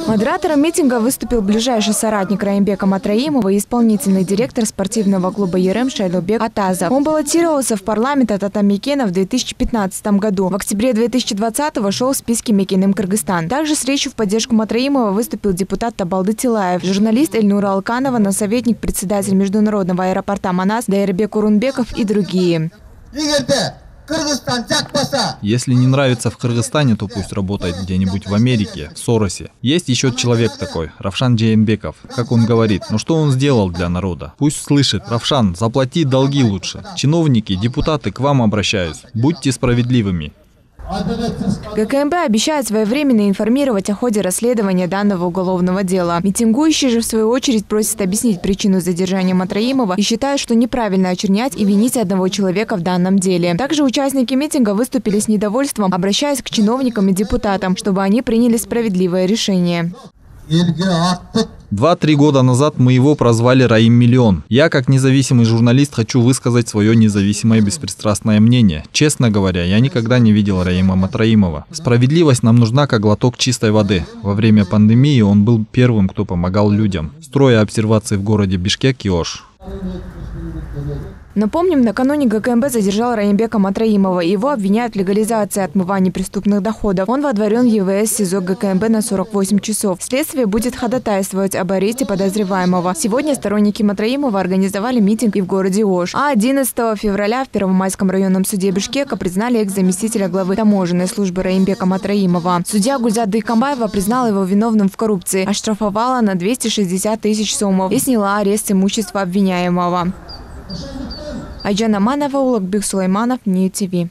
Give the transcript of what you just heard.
Модератором митинга выступил ближайший соратник Раимбека Матраимова и исполнительный директор спортивного клуба «Ерем» Шайлобек Атазов. Он баллотировался в парламент от Атамекена в 2015 году. В октябре 2020 вошел в списки Мекеным Кыргызстан. Также с речью в поддержку Матраимова выступил депутат Табалды Тилаев, журналист Эльнура Алканова, советник председатель международного аэропорта Манас Дайырбек Урунбеков и другие. Если не нравится в Кыргызстане, то пусть работает где-нибудь в Америке, в Соросе. Есть еще человек такой, Равшан Джейнбеков. Как он говорит, но что он сделал для народа? Пусть слышит. Равшан, заплати долги лучше. Чиновники, депутаты, к вам обращаюсь. Будьте справедливыми. ГКМБ обещает своевременно информировать о ходе расследования данного уголовного дела. Митингующие же в свою очередь просят объяснить причину задержания Матраимова и считают, что неправильно очернять и винить одного человека в данном деле. Также участники митинга выступили с недовольством, обращаясь к чиновникам и депутатам, чтобы они приняли справедливое решение. 2-3 года назад мы его прозвали Раим Миллион. Я, как независимый журналист, хочу высказать свое независимое беспристрастное мнение. Честно говоря, я никогда не видел Раима Матраимова. Справедливость нам нужна, как глоток чистой воды. Во время пандемии он был первым, кто помогал людям, строя обсервации в городе Бишкек и Ош. Напомним, накануне ГКМБ задержал Раимбека Матраимова. Его обвиняют в легализации отмывания преступных доходов. Он водворен в ЕВС СИЗО ГКМБ на 48 часов. Следствие будет ходатайствовать об аресте подозреваемого. Сегодня сторонники Матраимова организовали митинг и в городе Ош. А 11 февраля в Первомайском районном суде Бишкека признали экс-заместителя главы таможенной службы Раимбека Матраимова. Судья Гульзат Дайкамбаева признала его виновным в коррупции, оштрафовала на 260 тысяч сомов и сняла арест имущества обвиняемого. Айджан Аманова, Улукбек Сулайманов, Нью ТВ.